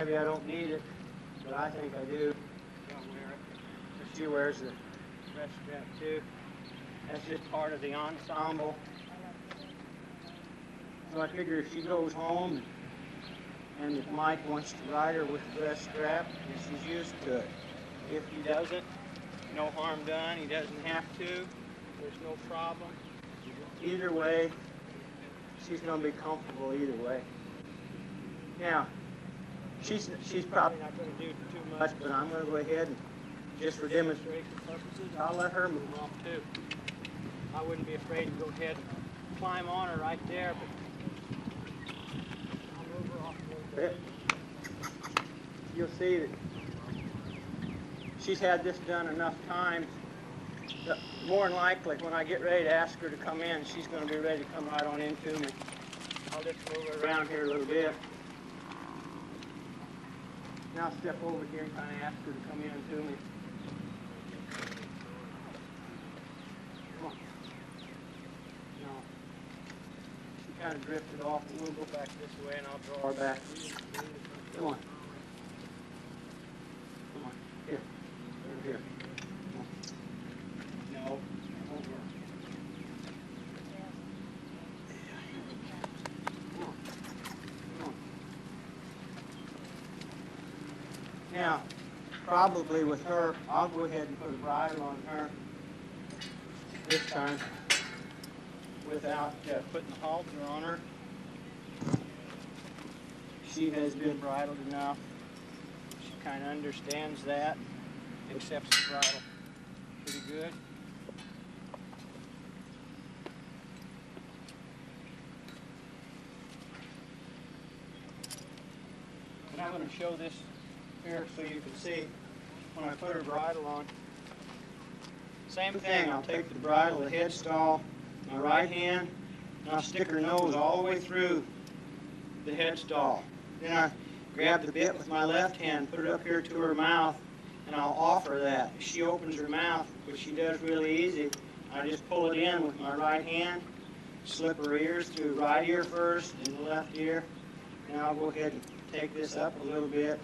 maybe I don't need it, but I think I do. I'll wear it. So she wears the rest strap too. That's just part of the ensemble. So I figure if she goes home and if Mike wants to ride her with the breast strap, and she's used to it. If he doesn't, no harm done. He doesn't have to. There's no problem. Either way, she's going to be comfortable either way. Now, she's probably not going to do too much, but I'm going to go ahead and, just for demonstration purposes, I'll let her move off too. I wouldn't be afraid to go ahead and climb on her right there, but I'll move her off a little bit. You'll see that she's had this done enough times that more than likely when I get ready to ask her to come in, she's going to be ready to come right on into me. I'll just move her around here a little bit. Now I'll step over here and kind of ask her to come in to me. Come on. No. She kind of drifted off, and we'll go back this way and I'll draw her back. Come on. Come on. Here. Over here. Come on. No. Over. Come on. Come on. Now, probably with her, I'll go ahead and put a bridle on her this time without putting the halter on her. She has been bridled enough. She kind of understands that, accepts the bridle pretty good. And I'm going to show this here so you can see when I put her bridle on. Same thing, I'll take the bridle, the headstall, my right hand, and I'll stick her nose all the way through the headstall. Then I grab the bit with my left hand, put it up here to her mouth, and I'll offer that. If she opens her mouth, which she does really easy, I just pull it in with my right hand, slip her ears through the right ear first, and the left ear, and I'll go ahead and take this up a little bit.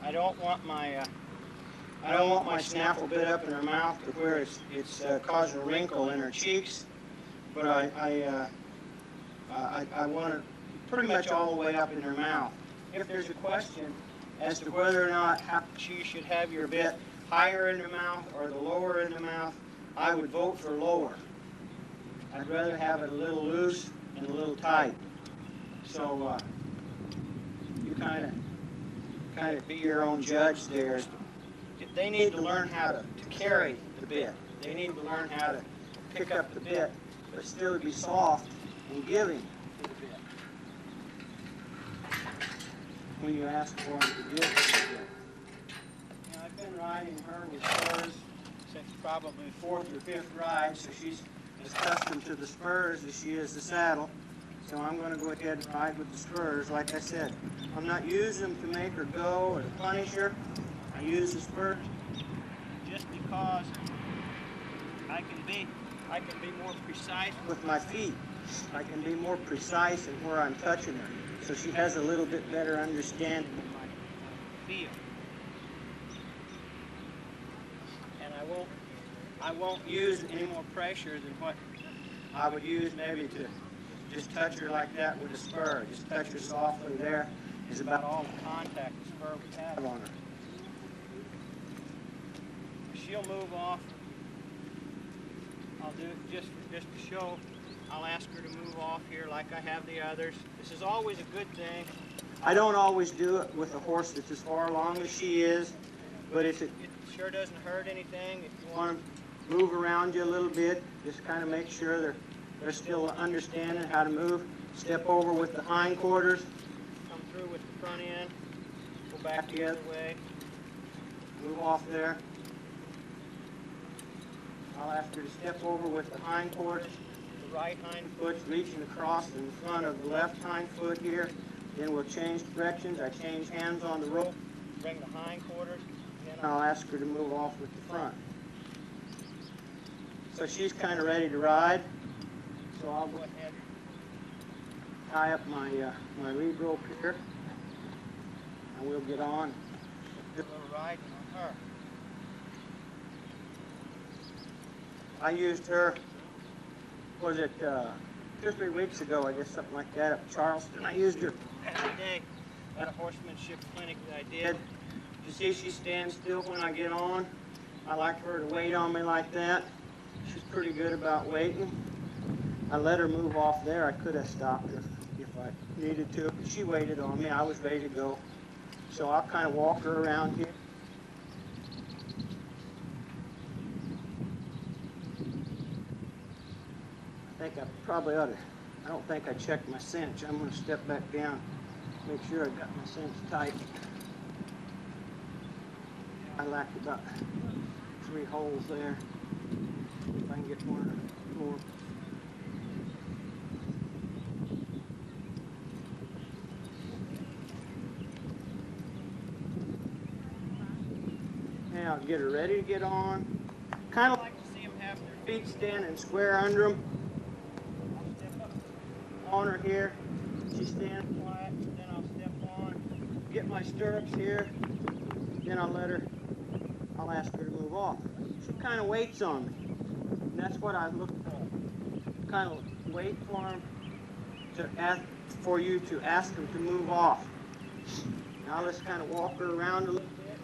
I don't want my snaffle bit up in her mouth to where it's causing a wrinkle in her cheeks, but I want it pretty much all the way up in her mouth. If there's a question as to whether or not she should have your bit higher in the mouth or the lower in the mouth, I would vote for lower. I'd rather have it a little loose and a little tight. So you kind of be your own judge there. They need to learn how to carry the bit. They need to learn how to pick up the bit, but still be soft and giving to the bit when you ask for them to give the bit. Now, I've been riding her with spurs since probably 4th or 5th ride, so she's as accustomed to the spurs as she is the saddle. So I'm going to go ahead and ride with the spurs. Like I said, I'm not using them to make her go or to punish her. I use the spurs just because I can be more precise with my feet. I can be more precise in where I'm touching her. So she has a little bit better understanding of my feel. And I won't use any more pressure than what I would use maybe to just touch her like that with a spur. Just touch her softly there is about all the contact the spur would have on her. She'll move off. I'll do it just to show. I'll ask her to move off here like I have the others. This is always a good thing. I don't always do it with a horse that's as far along as she is, but it sure doesn't hurt anything. If you want to move around you a little bit, just kind of make sure they're still understanding how to move. Step over with the hindquarters, come through with the front end, go back the other way, move off there. I'll ask her to step over with the hindquarters, the right hind foot's reaching across in front of the left hind foot here. Then we'll change directions. I change hands on the rope, bring the hindquarters, then I'll ask her to move off with the front. So she's kind of ready to ride. So I'll go ahead tie up my my lead rope here, and we'll get on. Do a little riding on her. I used her, was it 2 or 3 weeks ago, I guess, something like that, up in Charleston. I used her every day at a horsemanship clinic that I did. You see she stands still when I get on. I like her to wait on me like that. She's pretty good about waiting. I let her move off there. I could have stopped her if I needed to, but she waited on me. I was ready to go. So I'll kind of walk her around here. I think I probably ought to, I don't think I checked my cinch. I'm going to step back down, make sure I got my cinch tight. I lacked about 3 holes there. If I can get one or more. Now I'll get her ready to get on. Kind of like to see them have their feet standing square under them. I'll step up on her here. She stands quiet, then I'll step on, get my stirrups here, then I'll ask her to move off. She kind of waits on me. And that's what I look for. Kind of wait for him to ask for you to ask him to move off. Now let's kind of walk her around a little bit.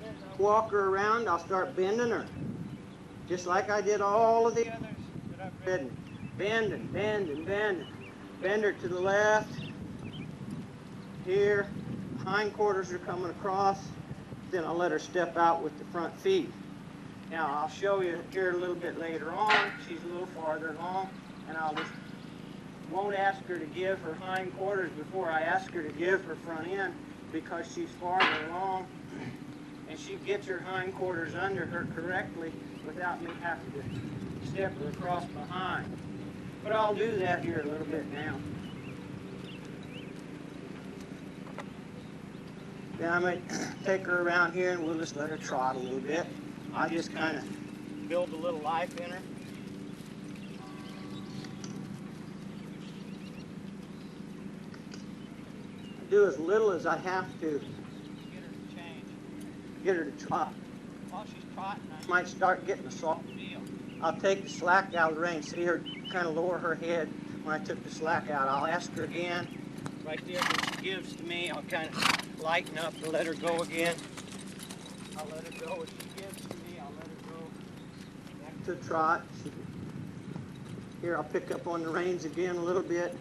As I walk her around, I'll start bending her. Just like I did all of the others that I've ridden. Bend and bend and bend. Bend her to the left. Here. Hindquarters are coming across. Then I'll let her step out with the front feet. Now I'll show you here a little bit later on. She's a little farther along, and I'll just won't ask her to give her hindquarters before I ask her to give her front end, because she's farther along, and she gets her hindquarters under her correctly without me having to step her across behind. But I'll do that here a little bit now. Then I might take her around here and we'll just let her trot a little bit. I'll just kind of build a little life in her. I do as little as I have to get her to change, get her to trot. While she's trotting, I might start getting a soft feel. I'll take the slack out of the rein, see her kind of lower her head when I took the slack out. I'll ask her again. Right there, when she gives to me, I'll kind of lighten up to let her go again. I'll let her go. If she gives to me, I'll let her go back to trot. Here, I'll pick up on the reins again a little bit.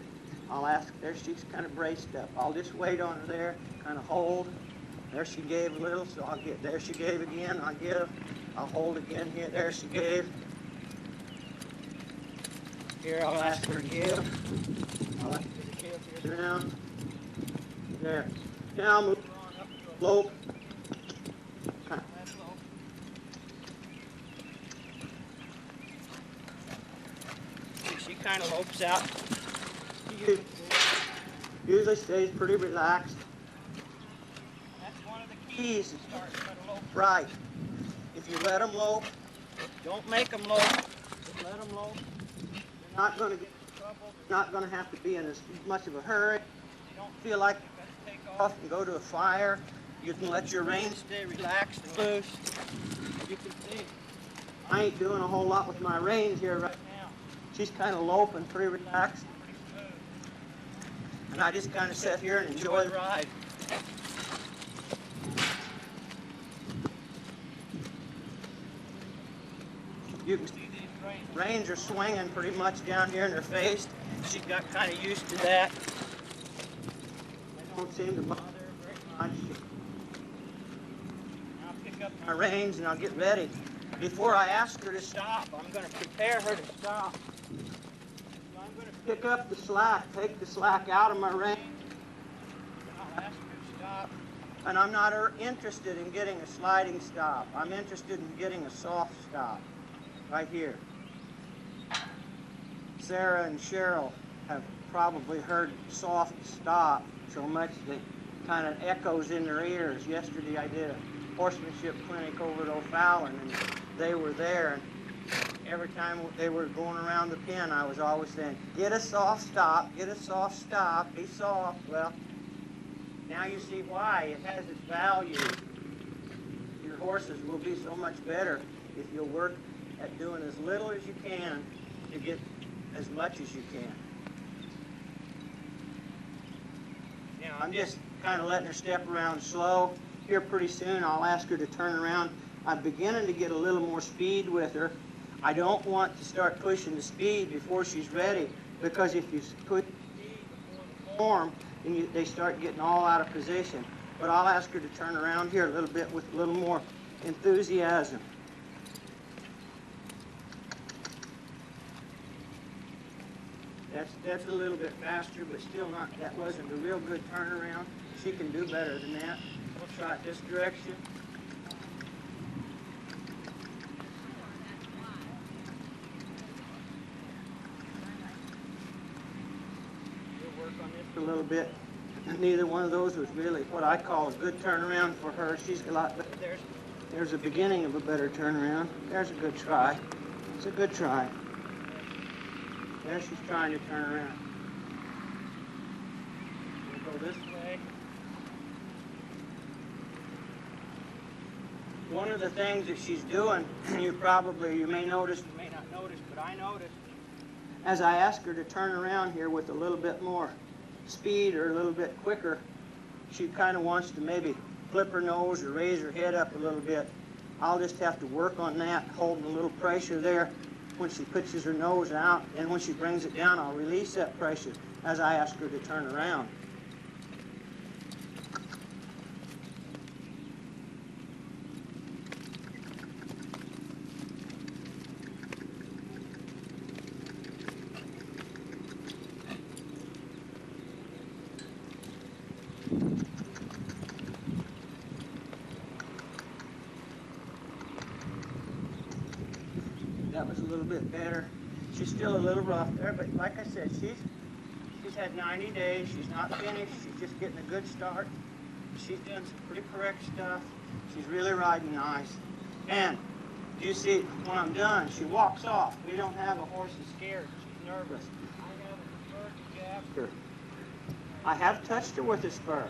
I'll ask, there she's kind of braced up. I'll just wait on her there, kind of hold. There she gave a little, so I'll get, there she gave again, I'll give. I'll hold again here, there she gave. Here, I'll ask her to give. I'll ask her to give here down. There. Now I'll move on up to a lope. Kind of that lope. She kind of lopes out. She usually stays pretty relaxed. That's one of the keys to start to lope right. If you let them lope, don't make them lope. Just let them lope. You're not going to get in trouble. You're not going to have to be in as much of a hurry. You don't feel like you've got to take off and go to a fire. You can let your reins stay relaxed and loose. You can see I ain't doing a whole lot with my reins here right now. She's kind of loping, pretty relaxed, pretty smooth. And I just kind of sit here and enjoy the ride. You can see these reins are swinging pretty much down here in her face. She got kind of used to that. They don't seem to bother her very much. I'll pick up my reins and I'll get ready. Before I ask her to stop, I'm going to prepare her to stop. So I'm going to pick up the slack, take the slack out of my rein. I'll ask her to stop. And I'm not interested in getting a sliding stop. I'm interested in getting a soft stop. Right here. Sarah and Cheryl have probably heard soft stop so much that it kind of echoes in their ears. Yesterday I did a horsemanship clinic over at O'Fallon, and they were there, every time they were going around the pen, I was always saying, get a soft stop, get a soft stop, be soft. Well, now you see why. It has its value. Your horses will be so much better if you'll work at doing as little as you can to get as much as you can. Now, I'm just kind of letting her step around slow. Here pretty soon I'll ask her to turn around. I'm beginning to get a little more speed with her. I don't want to start pushing the speed before she's ready, because if you put speed before the form, then they start getting all out of position. But I'll ask her to turn around here a little bit with a little more enthusiasm. That's a little bit faster, but still not, that wasn't a real good turnaround. She can do better than that. We'll try it this direction. We'll work on this a little bit. Neither one of those was really what I call a good turnaround for her. She's a lot better. There's a beginning of a better turnaround. There's a good try. It's a good try. There she's trying to turn around. We'll go this way. One of the things that she's doing, you may notice, you may not notice, but I noticed, as I ask her to turn around here with a little bit more speed or a little bit quicker, she kind of wants to maybe flip her nose or raise her head up a little bit. I'll just have to work on that, holding a little pressure there when she pitches her nose out, and when she brings it down, I'll release that pressure as I ask her to turn around. That was a little bit better. She's still a little rough there, but like I said, she's had 90 days. She's not finished. She's just getting a good start. She's doing some pretty correct stuff. She's really riding nice. And you see, when I'm done, she walks off. We don't have a horse that's scared. She's nervous. I have a spur to jab her. I have touched her with a spur,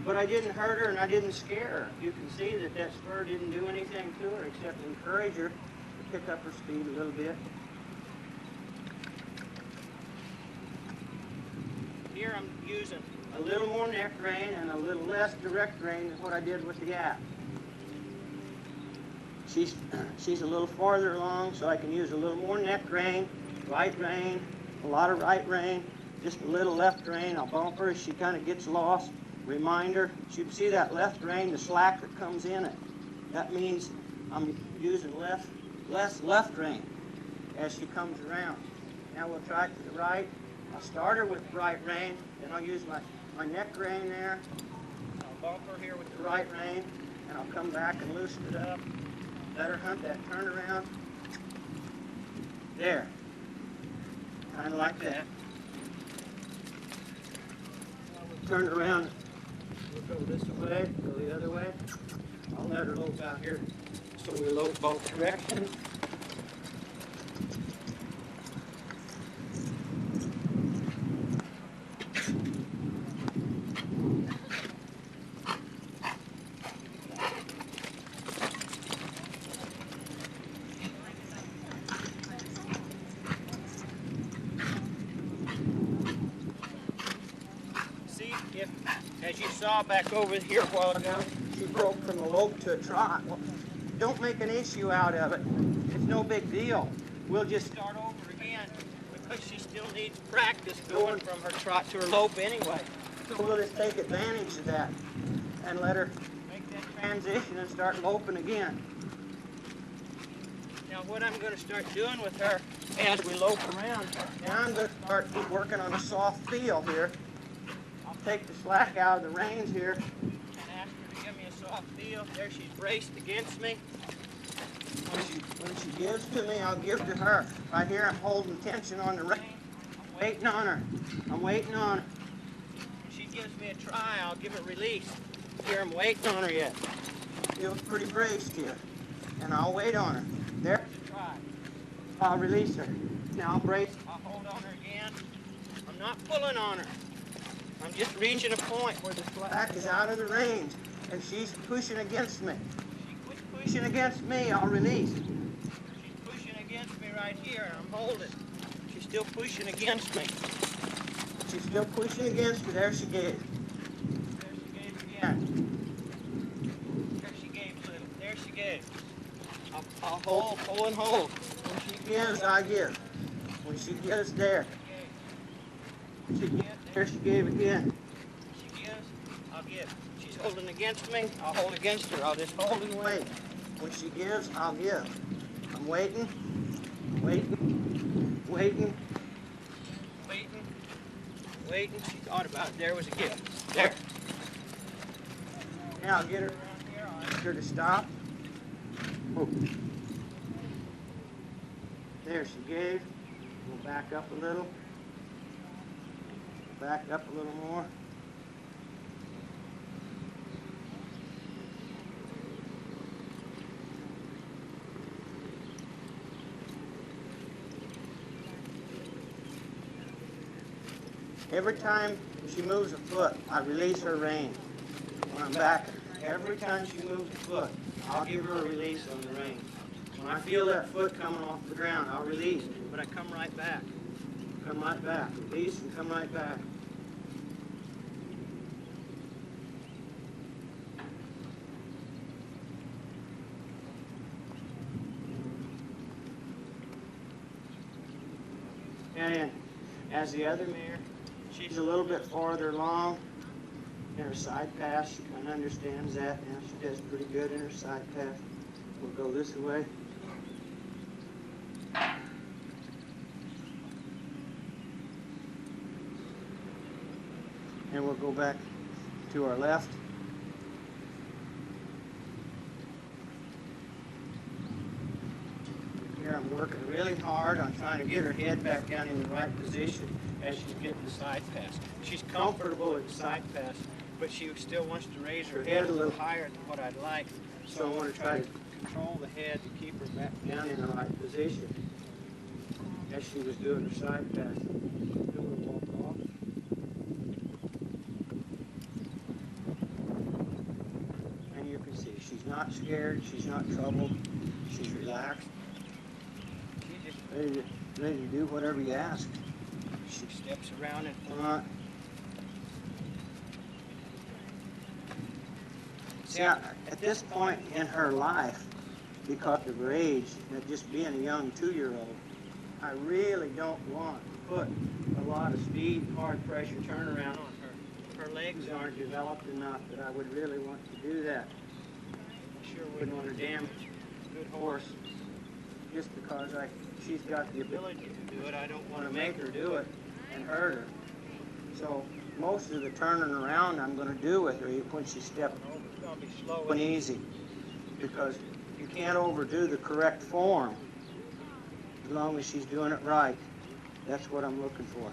but I didn't hurt her and I didn't scare her. You can see that that spur didn't do anything to her except encourage her to pick up her speed a little bit. Here I'm using a little more neck rein and a little less direct rein than what I did with the yap. She's a little farther along, so I can use a little more neck rein, right rein, a lot of right rein, just a little left rein. I'll bump her as she kind of gets lost. Reminder, you can see that left rein, the slack that comes in it. That means I'm using less left rein as she comes around. Now we'll try it to the right. I'll start her with the right rein, then I'll use my neck rein there. I'll bump her here with the right rein, and I'll come back and loosen it up. Let her hunt that turnaround. There. Kind of like that. Now we'll turn around. We'll go this way, go the other way. I'll let her lope out here so we lope both directions. As you saw back over here a while ago, she broke from a lope to a trot. Well, don't make an issue out of it. It's no big deal. We'll just start over again because she still needs practice going from her trot to her lope anyway. So we'll just take advantage of that and let her make that transition and start loping again. Now what I'm going to start doing with her as we lope around, now I'm going to start working on a soft feel here. Take the slack out of the reins here and ask her to give me a soft feel. There she's braced against me. When she gives to me, I'll give to her. Right here I'm holding tension on the rein. I'm waiting on her. I'm waiting on her. When she gives me a try, I'll give it release. Here I'm waiting on her yet. Feels pretty braced here. And I'll wait on her. There's the try. I'll release her. Now I'll brace. I'll hold on her again. I'm not pulling on her. I'm just reaching a point where the slack is out of the range, and she's pushing against me. She's pushing against me. I'll release. She's pushing against me right here, and I'm holding. She's still pushing against me. She's still pushing against me. There she gave. There she gave again. There she gave, little. There she gave. I'll hold, pull and hold. When she gives, I give. When she gives, there. She gives, there she gave again. She gives, I'll give. She's holding against me, I'll hold against her. I'll just hold and wait. When she gives, I'll give. I'm waiting, waiting, waiting, waiting, waiting. She thought about it. There was a gift. There. Now I'll get her around here. I'll ask her to stop. Oh. There she gave. We'll back up a little. Back up a little more. Every time she moves a foot, I release her rein. When I'm back, every time she moves a foot, I'll give her a release on the rein. When I feel that foot coming off the ground, I'll release, but I come right back. Come right back. Release and come right back. And as the other mare, she's a little bit farther along in her side pass. She kind of understands that now. She does pretty good in her side pass. We'll go this way. And we'll go back to our left. Here I'm working really hard on trying to get her head back down in the right position as she's getting the side pass. She's comfortable at the side pass, but she still wants to raise her head a little higher than what I'd like. So I want to try to control the head to keep her back down in the right position as she was doing her side pass. Do a walk off. And you can see she's not scared, she's not troubled, she's relaxed. She's just ready to do whatever you ask. She steps around in front. See, at this point in her life, because of her age, and just being a young 2-year-old, I really don't want to put a lot of speed, hard pressure turnaround on her. Her legs aren't developed enough that I would really want to do that. I sure wouldn't want to damage a good horse just because she's got the ability to do it. I don't want to make her do it and hurt her. So most of the turning around I'm going to do with her when she's stepping over, it's going to be slow and easy, because you can't overdo the correct form as long as she's doing it right. That's what I'm looking for.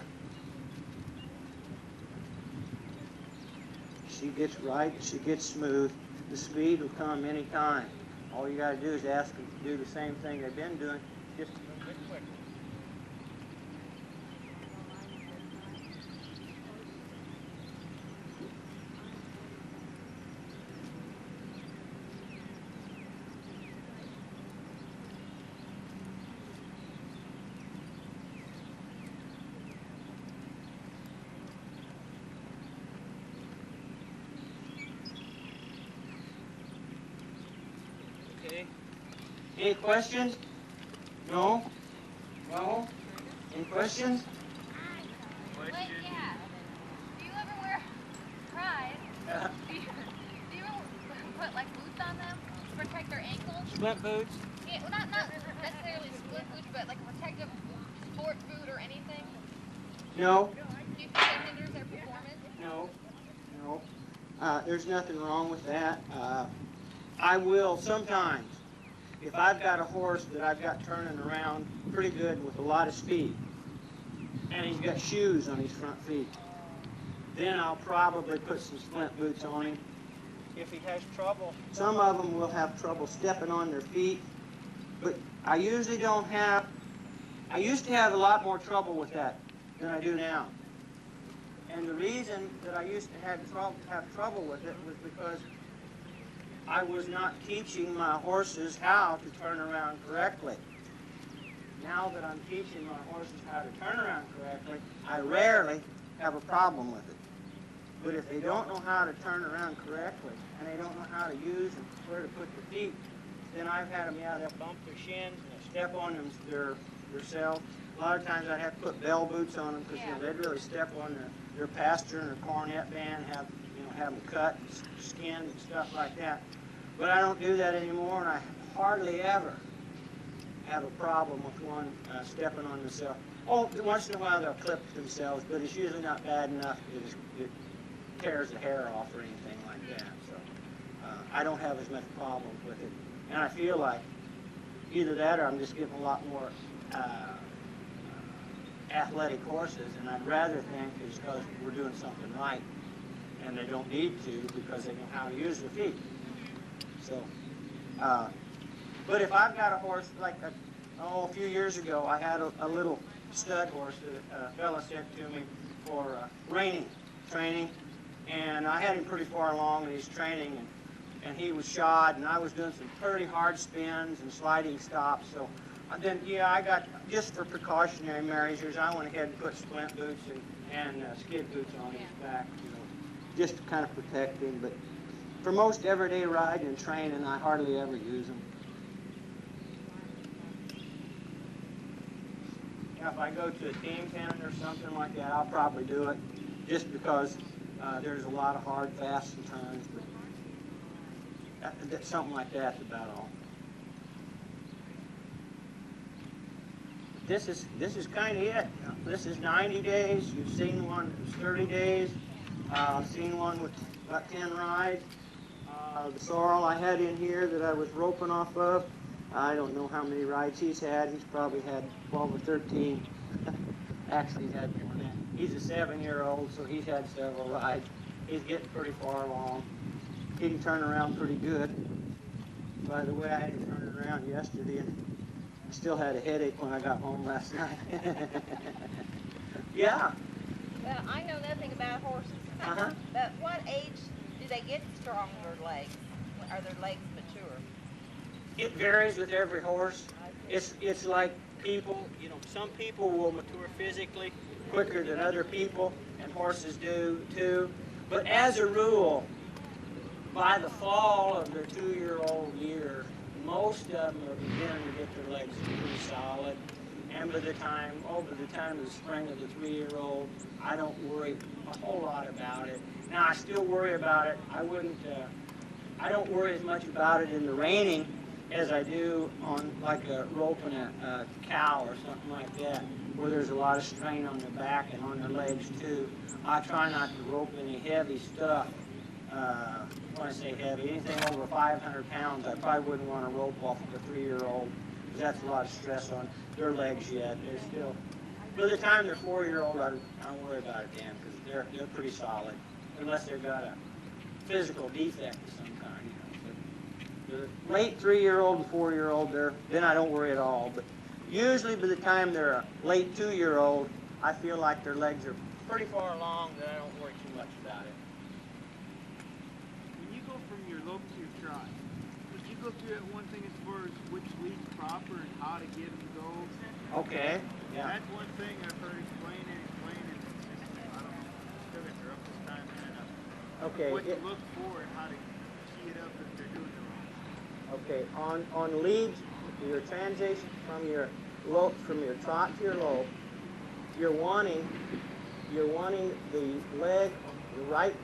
She gets right, she gets smooth, the speed will come anytime. All you got to do is ask them to do the same thing they've been doing, just a little bit quicker. Okay. Any questions? No? No? Any questions? But yeah, do you ever wear fries? Do you put like boots on them to protect their ankles? Splint boots? Yeah, well, not necessarily split boots, but like a protective sport boot or anything. No. Do you think that hinders their performance? No. No. There's nothing wrong with that. I will sometimes, if I've got a horse that I've got turning around pretty good with a lot of speed, and he's got shoes on his front feet, then I'll probably put some splint boots on him. If he has trouble, some of them will have trouble stepping on their feet, but I usually don't have I used to have a lot more trouble with that than I do now. And the reason that I used to have trouble with it was because I was not teaching my horses how to turn around correctly. Now that I'm teaching my horses how to turn around correctly, I rarely have a problem with it. But if they don't know how to turn around correctly, and they don't know how to use and where to put their feet, then I've had them, they'll bump their shins and they'll step on themselves. A lot of times I have to put bell boots on them because they'd really step on their pasture and their cornet band, have them cut and skinned and stuff like that. But I don't do that anymore, and I hardly ever have a problem with one stepping on themselves. Oh, once in a while they'll clip themselves, but it's usually not bad enough that it tears the hair off or anything like that. So I don't have as much problem with it. And I feel like either that or I'm just getting a lot more athletic horses, and I'd rather think it's because we're doing something right, and they don't need to because they know how to use their feet. So, but if I've got a horse, like a few years ago, I had a little stud horse that a fella sent to me for reining training, and I had him pretty far along in his training, and he was shod, and I was doing some pretty hard spins and sliding stops. So then, I got, just for precautionary measures, I went ahead and put splint boots and skid boots on his back, just to kind of protect him. But for most everyday riding and training, I hardly ever use them. If I go to a team pen or something like that, I'll probably do it, just because there's a lot of hard, fast turns. But something like that's about all. This is kind of it. This is 90 days. You've seen one that's 30 days. I've seen one with about 10 rides. The sorrel I had in here that I was roping off of, I don't know how many rides he's had. He's probably had 12 or 13. Actually, he's had more than that. He's a 7-year-old, so he's had several rides. He's getting pretty far along. He can turn around pretty good. By the way, I had him turn it around yesterday, and I still had a headache when I got home last night. Yeah. Well, I know nothing about horses. Uh-huh. But what age do they get stronger legs? Are their legs mature? It varies with every horse. It's like people, some people will mature physically quicker than other people, and horses do too. But as a rule, by the fall of their 2-year-old year, most of them are beginning to get their legs pretty solid. And by the time of the spring of the 3-year-old, I don't worry a whole lot about it. Now, I still worry about it. I don't worry as much about it in the reining as I do on like roping a cow or something like that, where there's a lot of strain on their back and on their legs too. I try not to rope any heavy stuff. When I say heavy, anything over 500 pounds, I probably wouldn't want to rope off of a 3-year-old, because that's a lot of stress on their legs yet. They're still, by the time they're 4-year-old, I don't worry about it then, because they're pretty solid, unless they've got a physical defect of some kind. But the late 3-year-old and 4-year-old, then I don't worry at all. But usually by the time they're a late 2-year-old, I feel like their legs are pretty far along, that I don't worry too much about it. From your lope to your trot, could you go through that one thing as far as which lead's proper and how to get them to go? Okay. Yeah. That's one thing I've heard explained. I don't know, still got your up this time, and Okay. what to look for and how to key it up if they're doing it wrong. Okay. On leads, your transition from your lope, from your trot to your lope, you're wanting the leg, the right,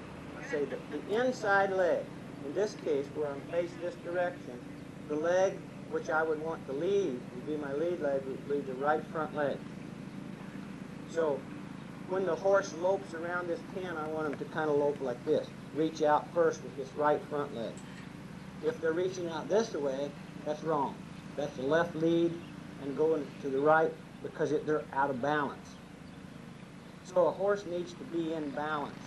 say the inside leg. In this case, where I'm faced this direction, the leg which I would want to lead, would be my lead leg, would be the right front leg. So when the horse lopes around this pen, I want him to kind of lope like this. Reach out first with this right front leg. If they're reaching out this way, that's wrong. That's the left lead and going to the right because they're out of balance. So a horse needs to be in balance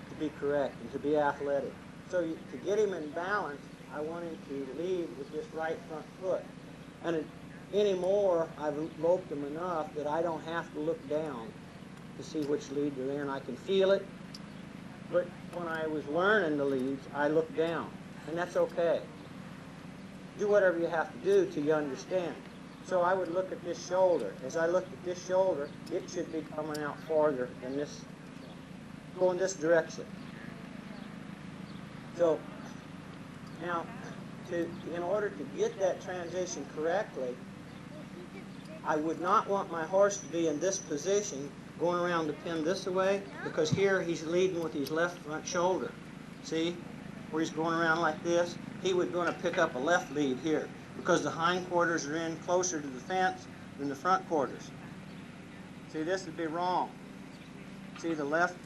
to be correct and to be athletic. So to get him in balance, I want him to lead with this right front foot. And Anymore, I've loped them enough that I don't have to look down to see which lead they're in. I can feel it. But when I was learning the leads, I looked down, and that's okay. Do whatever you have to do till you understand. So I would look at this shoulder. As I looked at this shoulder, it should be coming out farther than this, going this direction. So now, in order to get that transition correctly, I would not want my horse to be in this position, going around the pin this way, because here he's leading with his left front shoulder. See, where he's going around like this? He would going to pick up a left lead here, because the hind quarters are in closer to the fence than the front quarters. See, this would be wrong. See, the left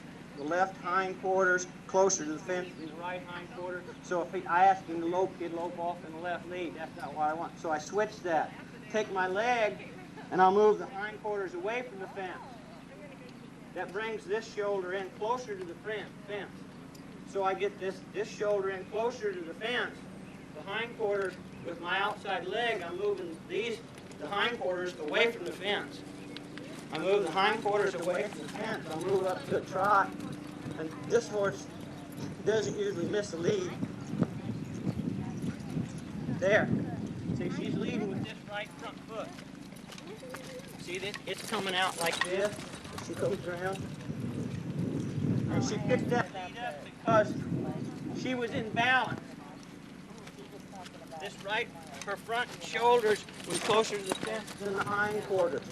hind quarters closer to the fence than the right hind quarter. So if I asked him to lope, he'd lope off in the left lead. That's not what I want. So I switched that. Take my leg, and I'll move the hind quarters away from the fence. That brings this shoulder in closer to the fence. So I get this shoulder in closer to the fence. The hind quarters, with my outside leg, I'm moving the hind quarters away from the fence. I move the hind quarters away from the fence. I'll move up to a trot. And this horse doesn't usually miss a lead. There. See, she's leading with this right front foot. See, it's coming out like this. She comes around. And she picked that lead up because she was in balance. This right, her front shoulders was closer to the fence than the hind quarters.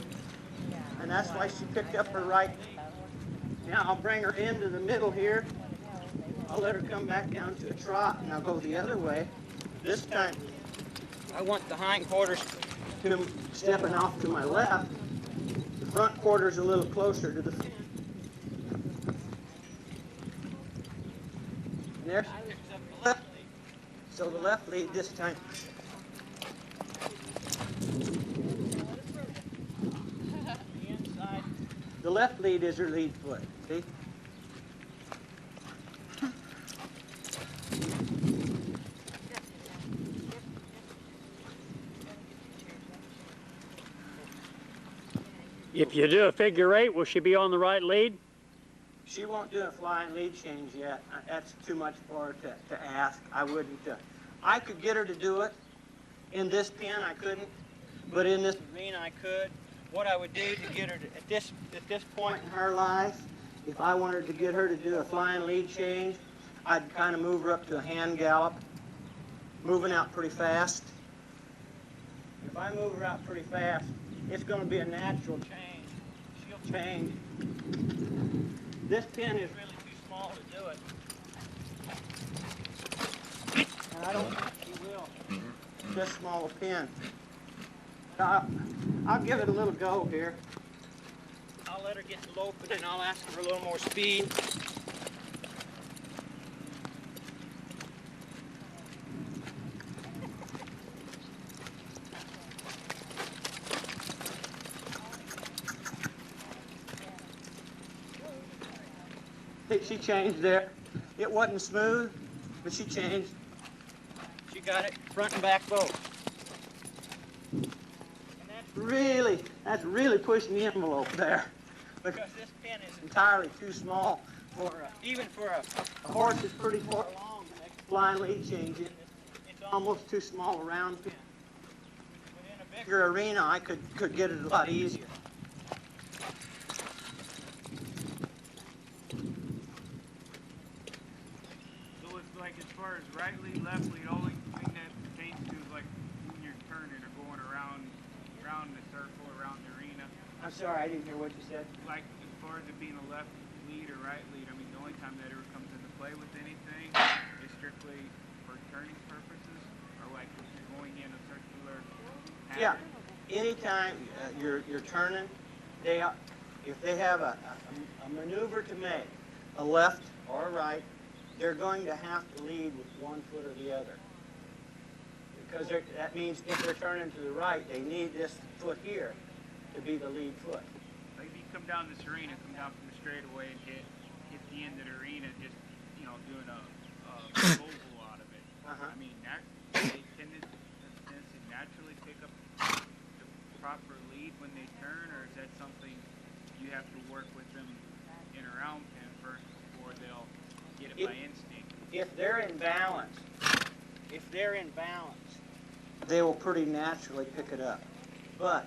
And that's why she picked up her right lead. Now I'll bring her into the middle here. I'll let her come back down to a trot, and I'll go the other way. This time, I want the hind quarters to stepping off to my left. The front quarters a little closer to the fence. And there she picks up the left lead. So the left lead this time. The inside. The left lead is her lead foot. See? If you do a figure eight, will she be on the right lead? She won't do a flying lead change yet. That's too much for her to ask. I wouldn't. I could get her to do it. In this pen, I couldn't. But in this arena, I could. What I would do to get her to, at this point in her life, if I wanted to get her to do a flying lead change, I'd kind of move her up to a hand gallop, moving out pretty fast. If I move her out pretty fast, it's going to be a natural change. She'll change. This pin is really too small to do it. And I don't think she will. This small a pin. I'll give it a little go here. I'll let her get to loping, and I'll ask for a little more speed. She changed there. It wasn't smooth, but she changed. She got it front and back both. And that's really pushing the envelope there, because this pin is entirely too small for even for a horse that's pretty far along to make a flying lead change. It's almost too small a round pin. But in a bigger arena, I could get it a lot easier. Like as far as right lead, left lead, only thing that pertains to is like when you're turning or going around the circle, around the arena. I'm sorry, I didn't hear what you said. Like as far as it being a left lead or right lead, I mean the only time that ever comes into play with anything is strictly for turning purposes, or like if you're going in a circular pattern. Yeah, anytime you're turning, if they have a maneuver to make, a left or a right, they're going to have to lead with one foot or the other. Because that means if they're turning to the right, they need this foot here to be the lead foot. Like if you come down this arena, come down from the straightaway and hit the end of the arena, just doing a oval out of it. I mean, they tend to naturally pick up the by instinct. if they're in balance, they will pretty naturally pick it up. But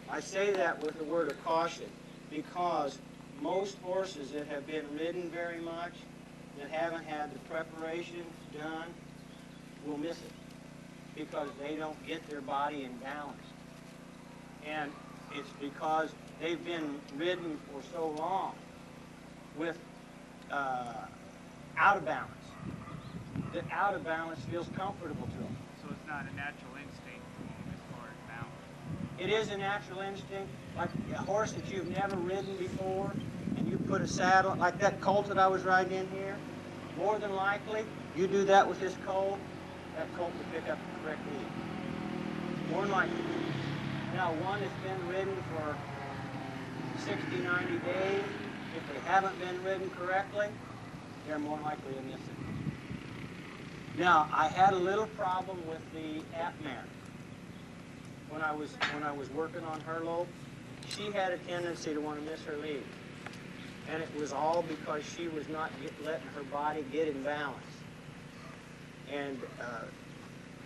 I say that with a word of caution, because most horses that have been ridden very much, that haven't had the preparation done, will miss it because they don't get their body in balance. And it's because they've been ridden for so long with out of balance. The out of balance feels comfortable to them. So it's not a natural instinct for them as far as balance. It is a natural instinct, like a horse that you've never ridden before, and you put a saddle, like that colt that I was riding in here, more than likely, you do that with this colt, that colt will pick up the correct lead. More than likely. Now, one that's been ridden for 60, 90 days, if they haven't been ridden correctly, they're more likely to miss it. Now, I had a little problem with the mare. When I was working on her lope, she had a tendency to want to miss her lead. And it was all because she was not letting her body get in balance. And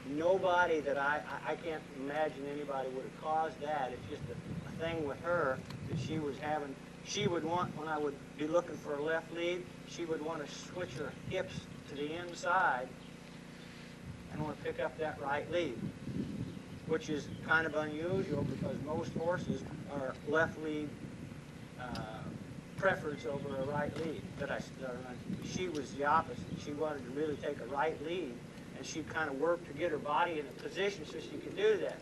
nobody that I can't imagine anybody would have caused that. It's just a thing with her that she was having. She would want, when I would be looking for a left lead, she would want to switch her hips to the inside and want to pick up that right lead, which is kind of unusual because most horses are left lead preference over a right lead. But she was the opposite. She wanted to really take a right lead, and she kind of worked to get her body in a position so she could do that.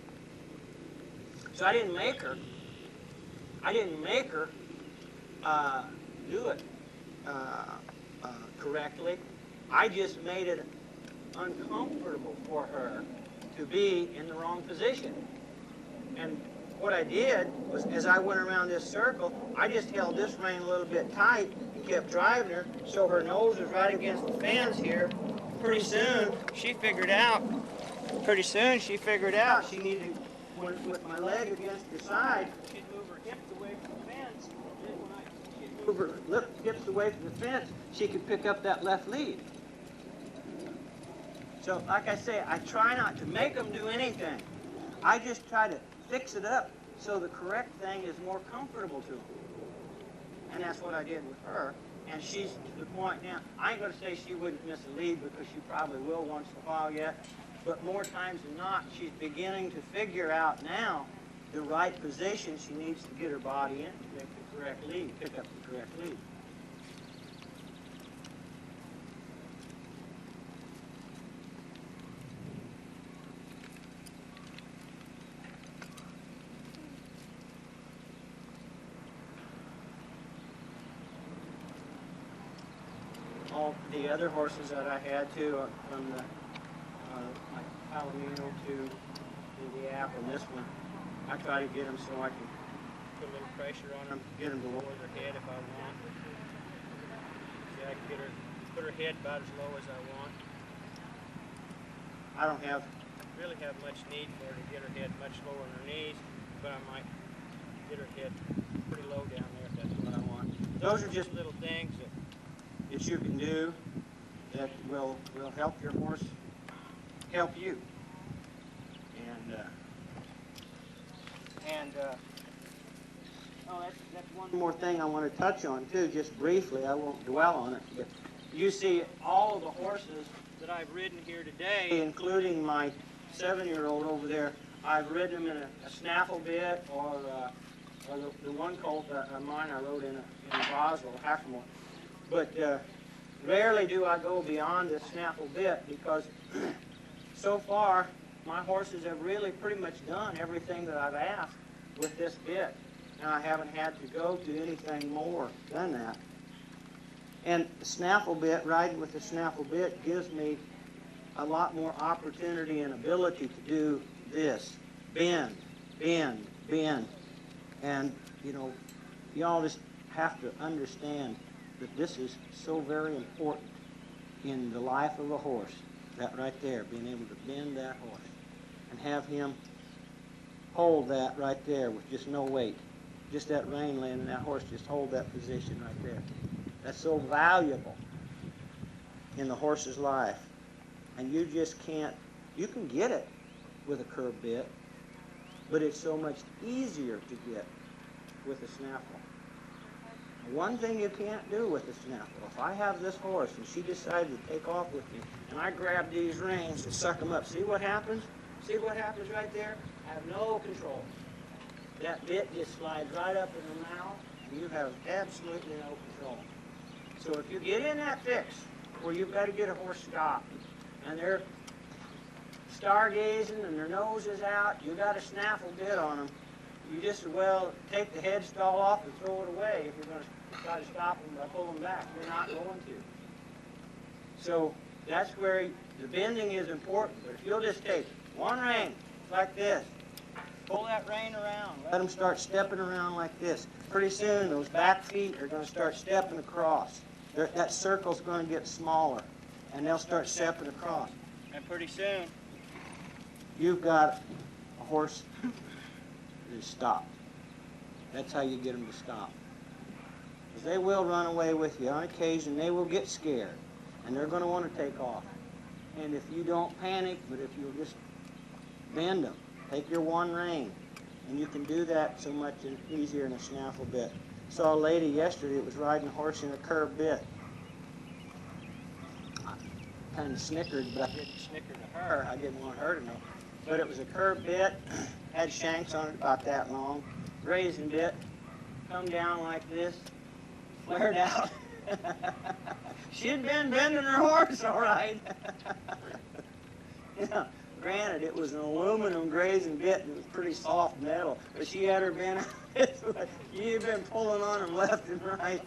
So I didn't make her do it correctly. I just made it uncomfortable for her to be in the wrong position. And what I did was, as I went around this circle, I just held this rein a little bit tight and kept driving her so her nose was right against the fence here. Pretty soon she figured out she needed, with my leg against her side, she'd move her hips away from the fence. Then when she'd move her hips away from the fence, she could pick up that left lead. So, like I say, I try not to make them do anything. I just try to fix it up so the correct thing is more comfortable to them. And that's what I did with her. And she's to the point now, I ain't going to say she wouldn't miss a lead because she probably will once in a while yet, but more times than not, she's beginning to figure out now the right position she needs to get her body in to make the correct lead, pick up the correct lead. All the other horses that I had too, from the like Palomino to the App and this one, I try to get them so I can put a little pressure on them, get them to lower their head if I want. See, I can get her, put her head about as low as I want. I don't really have much need for her to get her head much lower on her knees, but I might get her head pretty low down there if that's what I want. Those are just little things that you can do that will help your horse help you. That's one more thing I want to touch on too, just briefly. I won't dwell on it, but you see all of the horses that I've ridden here today, including my 7-year-old over there, I've ridden them in a snaffle bit or the one colt of mine I rode in Boswell, Hackamore. But rarely do I go beyond the snaffle bit because so far my horses have really pretty much done everything that I've asked with this bit. And I haven't had to go to anything more than that. And the snaffle bit, riding with the snaffle bit, gives me a lot more opportunity and ability to do this. Bend, bend, bend. And, you know, y'all just have to understand that this is so very important in the life of a horse. That right there, being able to bend that horse and have him hold that right there with just no weight. Just that rein laying and that horse just hold that position right there. That's so valuable in the horse's life. And you just can't, you can get it with a curb bit, but it's so much easier to get with a snaffle. One thing you can't do with a snaffle, if I have this horse and she decided to take off with me, and I grab these reins and suck them up, see what happens? See what happens right there? I have no control. That bit just slides right up in the mouth, and you have absolutely no control. So if you get in that fix where you've got to get a horse stopped, and they're stargazing and their nose is out, you got a snaffle bit on them, you just as well take the head stall off and throw it away if you're going to try to stop them by pulling back. You're not going to. So that's where the bending is important. But if you'll just take one rein like this, pull that rein around, let them start stepping around like this. Pretty soon those back feet are going to start stepping across. That circle's going to get smaller, and they'll start stepping across. And pretty soon you've got a horse that is stopped. That's how you get them to stop. Because they will run away with you. On occasion, they will get scared, and they're going to want to take off. And if you don't panic, but if you'll just bend them, take your one rein, and you can do that so much easier in a snaffle bit. Saw a lady yesterday that was riding a horse in a curb bit. I kind of snickered, but I didn't snicker to her. I didn't want her to know. But it was a curb bit, had shanks on it about that long, grazing bit, come down like this, flared out. She'd been bending her horse all right. Yeah, granted, it was an aluminum grazing bit and it was pretty soft metal, but she had her bent out this way. You'd been pulling on them left and right.